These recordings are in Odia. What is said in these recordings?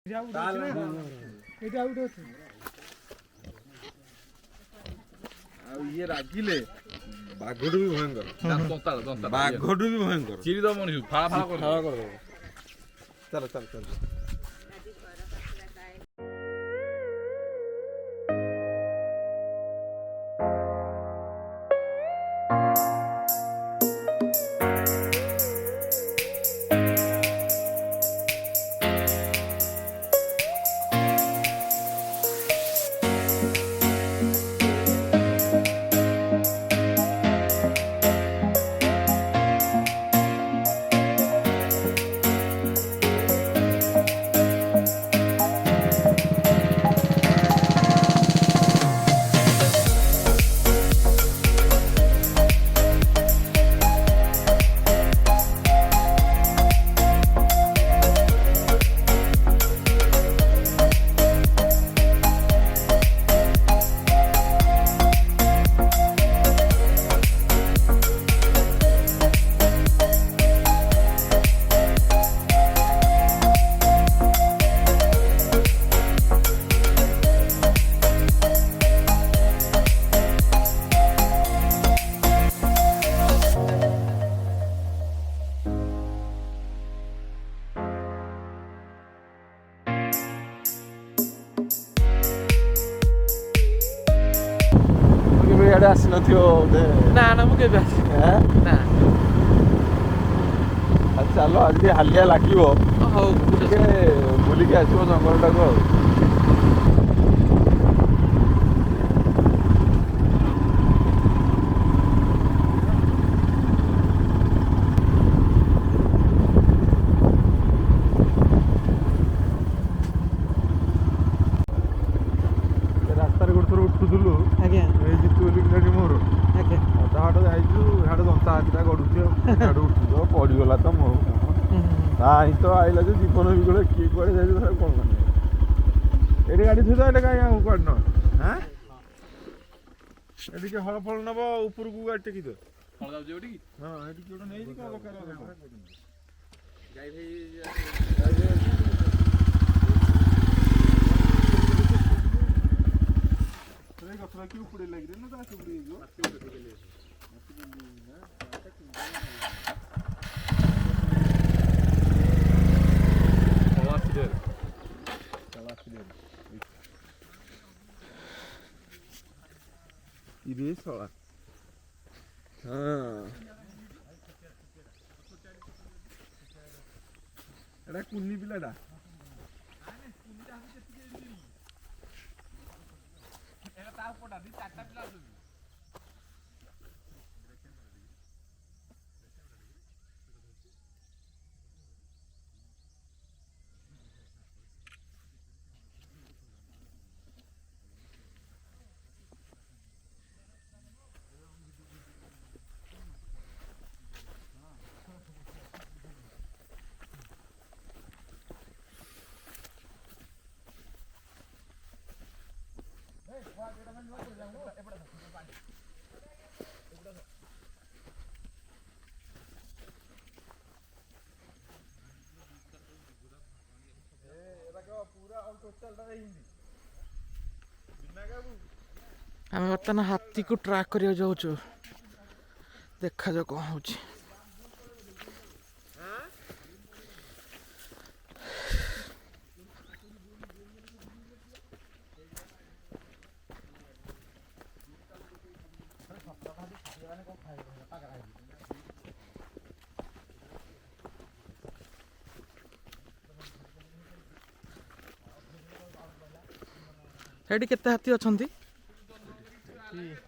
ଇଏ ରାଗିଲେ ବାଘଠୁ ବି ଭୟଙ୍କର, ବାଘଠୁ ବି ଭୟଙ୍କର ଚିରିଦବ ମଣିଷ ଫାଳ କରିଦବ। ଚାଲ ଚାଲ ଚାଲ। ଆସିନଥିବ ବୋଧେ? ନା ନା ମୁଁ କେବେ ଆସିନି। ନା ଚାଲ ଆଜି ଟିକେ ହାଲିଆ ଲାଗିବ, ହଉ ଟିକେ ବୁଲିକି ଆସିବ ଜଙ୍ଗଲଟାକୁ ଆଉ। ରାସ୍ତାରେ ଗୋଟେ ଥର ଉଠୁଥିଲୁ, ଆଜ୍ଞା ଏଇ ଜିତୁ ବୋଲି ପିଲାଟି ମୋର, ଆଜ୍ଞା ଅଧା ବାଟ ଯାଇଛୁ, ଇଆଡ଼େ ଦନ୍ତା ହାତୀଟା ଗଡ଼ୁଛି ଆଉ ଇଆଡ଼େ ଉଠୁଛୁ, ପଡ଼ିଗଲା ତ ମୋ ତା ହିଁ ତ ଆଇଲା ଯେ ଜୀବନ ବିକଳ, କିଏ କୁଆଡ଼େ ଯାଇଛୁ ତାକୁ କ'ଣ ମାନେ। ଏଠି ଗାଡ଼ି ଥୋଇ ଏଇଟା କାହିଁ ଆଉ କୁଆଡ଼େ ନ ହାଁ ଏଠି କିଏ ହଳ ଫଳ ନେବ ଉପରକୁ ଗାଡ଼ି ଟେକି ଦିଅ। ହଁ ଏଠି କିଏ ଗୋଟେ ନେଇଛି କ'ଣ ଦରକାର ଗଛଟା କି ଉପଡ଼େ ଲାଗିଲେ ନା ତା ଉପଡ଼େ ହେଇଯିବ। ଇରେ ଶଳା ହଁ ଏଟା କୁନି ପିଲାଟା। ଆମେ ବର୍ତ୍ତମାନ ହାତୀକୁ ଟ୍ରାକ୍ କରିବାକୁ ଯାଉଛୁ, ଦେଖାଯାଉ କ'ଣ ହଉଛି। ଏଠି କେତେ ହାତୀ ଅଛନ୍ତି? 17।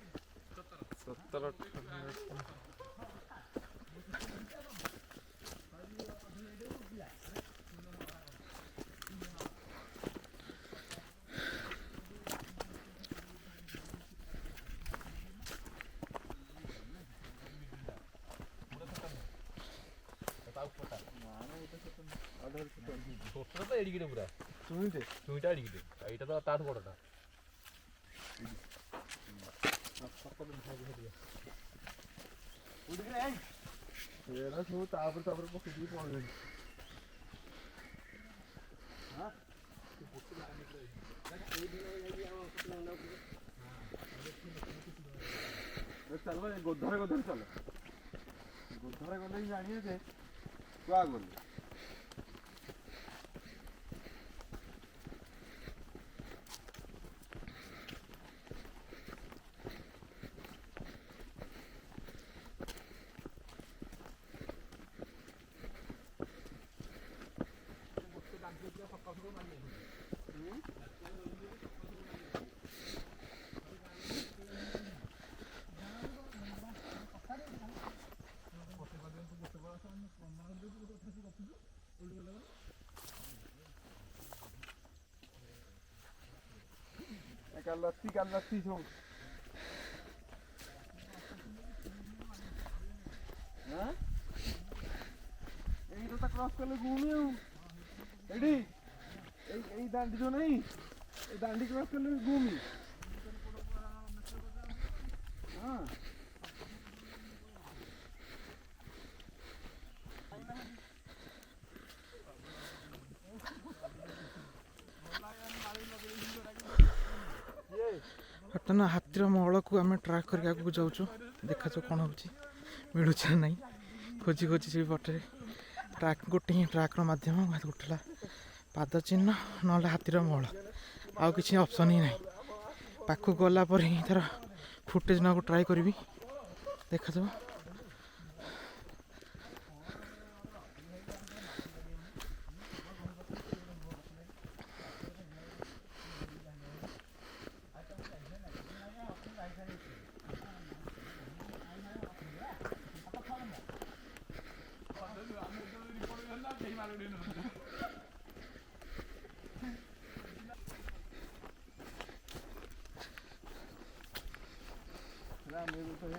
ଛୋଟ ତ ଏଡ଼ିକିଟେ ପୁରା ଚୁଇଁଟା ଏଡ଼ିକିଟେ, ଏଇଟା ତ ତାଠୁ ବଡ଼ଟା। ଏରା ସବୁ ତାପରେ ପକେଇକି ପଳେଇଲେଣି। चल भाई गोधर गोधर चल गोधर गले ही जानिए जे तू आ गल कर लस्सी छो हां एई तो क्रॉस कर ले घूमी हूं एडी एई दांडी जो नहीं ए दांडी क्रॉस कर ले घूमी हां ବର୍ତ୍ତମାନ ହାତୀର ମଳକୁ ଆମେ ଟ୍ରାକ୍ କରିକି ଆଗକୁ ଯାଉଛୁ ଦେଖାଯାଉ କ'ଣ ହେଉଛି ମିଳୁଛି ନା ନାହିଁ ଖୋଜି ଖୋଜି ସେ ପଟରେ ଟ୍ରାକ୍ ଗୋଟେ ହିଁ ଟ୍ରାକ୍ର ମାଧ୍ୟମ ଗୋଟେ ହେଲା ପାଦ ଚିହ୍ନ ନହେଲେ ହାତୀର ମଳ ଆଉ କିଛି ଅପସନ୍ ହିଁ ନାହିଁ ପାଖକୁ ଗଲା ପରେ ହିଁ ତା'ର ଫୁଟେଜ୍ ନେବାକୁ ଟ୍ରାଏ କରିବି ଦେଖାଯାଉ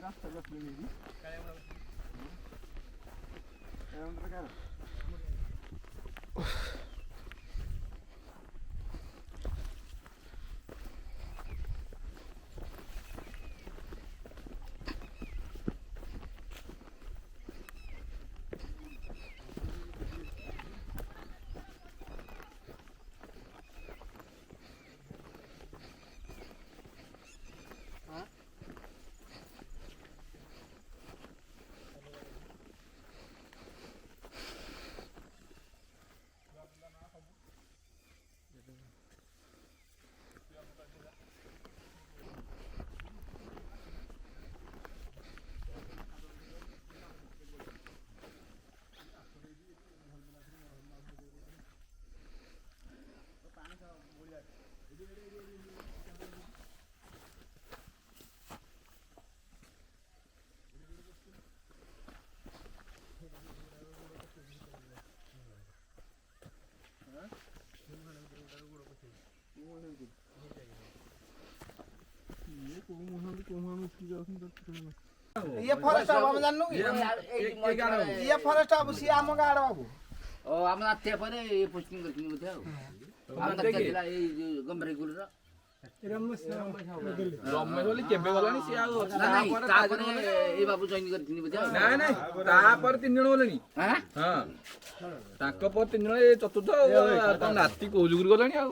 रास्ता कसली नाही काय म्हणतो काय ये फॉरेस्ट बाबू हम जाननु ये फॉरेस्ट बाबू सी आम गाड बाबू ओ हम आते परे ये पोस्टिंग करकिन बुझा हम तकला ए गंभीर गुल रा रमेश बोली केबे गलानी से आउ ता परे ए बाबू जॉइन करकिन बुझा ना ना ता पर 3 जण बोलनी हां हां ताको पर 3 जण ए चतुर्थ त नाती कोजुगुर गलानी आउ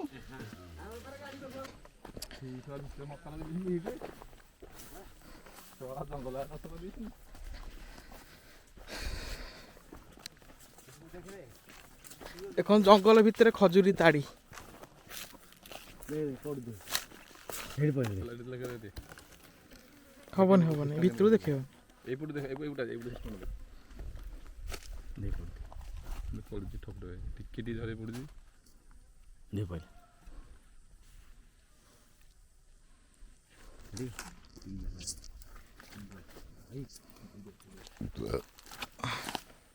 এখন জঙ্গল ভিতরে খজুরি তাড়ি হবনি হবনি ভিতরু দেখে এইপটু দেখ এইপটু সিস্টেম দেখ পড়ুছি ঠক রে টিকিটি ধরে পড়ুছি দে পড়ে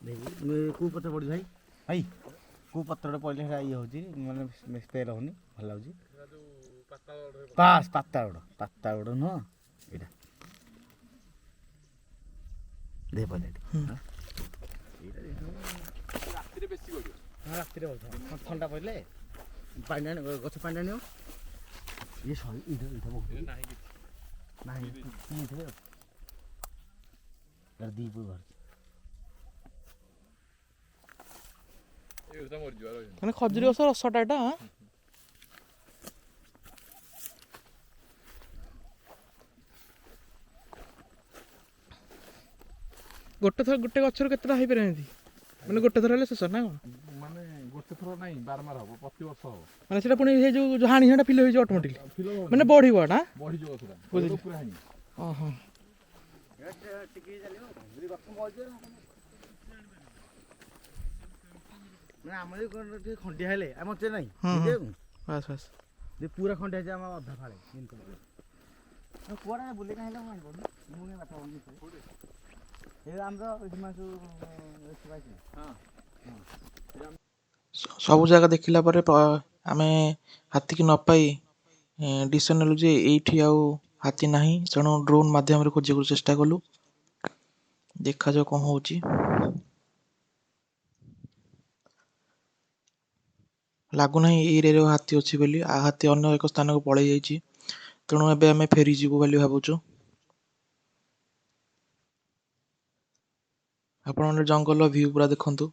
को पत्र पड़ी भाई भाई को पत्र पड़ले हे ये होजी माने स्प्रे रहउनी भल लाउजी पास पत्ता उड़ न एटा दे पड़ले एटा राती रे बेसी गयो हां राती रे बोल ठंडा पड़ले पानी गछ पानी नियो ये सही इधर बहुत नहीं ये थे कर दी घर মানে খজুরি গছ রসটা এটা ଗୋଟେ ଥର ଗୋଟେ ଗଛରୁ କେତେଟା ହେଇପାରିବ ଏମିତି ମାନେ ଗୋଟେ ଥର ହେଲେ ଶେଷ ନା କ'ଣ? ମାନେ ଗୋଟେ ଥର ନାହିଁ ବାରମ୍ବାର ହବ ପ୍ରତିବର୍ଷ ହବ ମାନେ ସେଟା ପୁଣି ସେ ଯୋଉ ହାଣି ସେଟା ଫିଲ୍ ହେଇଯିବ ଅଟୋମେଟିକଲି ଫିଲ ମାନେ ବଢିବ ନା? ବଢିଯିବ ସେଟା ବୁଝିଲି। ପୁରା ହାଣି ଓହୋ ମାନେ ଆମର ଟିକେ ଖଣ୍ଡିଆ ହେଲେ ଆମ ଚେ ନାହିଁ ବାସ୍ ବାସ୍ ପୁରା ଖଣ୍ଡିଆ ହେଇଛି ଆମ ଅଧା ଫାଳେ କୁଆଡ଼େ ବୁଲି କାହିଁ ମୁଁ ଆଣିପାରୁନି ମୁଁ ବାଟ ଏ ଆମର ସବୁ ଜାଗା ଦେଖିଲା ପରେ ଆମେ ହାତୀକି ନ ପାଇ ଡିସିସନ୍ ନେଲୁ ଯେ ଏଇଠି ଆଉ ହାତୀ ନାହିଁ, ତେଣୁ ଡ୍ରୋନ୍ ମାଧ୍ୟମରେ ଖୋଜିବାକୁ ଚେଷ୍ଟା କଲୁ। ଦେଖାଯାଉ କ'ଣ ହେଉଛି। ଲାଗୁନାହିଁ ଏଇ ଏରିଆରେ ହାତୀ ଅଛି ବୋଲି, ହାତୀ ଅନ୍ୟ ଏକ ସ୍ଥାନକୁ ପଳେଇ ଯାଇଛି, ତେଣୁ ଏବେ ଆମେ ଫେରିଯିବୁ ବୋଲି ଭାବୁଛୁ। ଆପଣମାନେ ଜଙ୍ଗଲର ଭ୍ୟୁ ପୁରା ଦେଖନ୍ତୁ।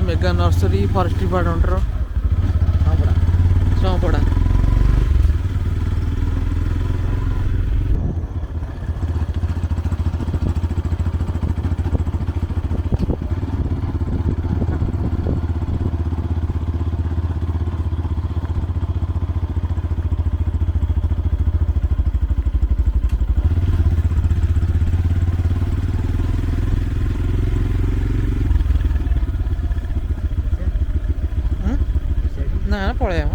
मेगा नर्सरी फॉरेस्ट डिपार्टमेंट संपड़ा ना पड़े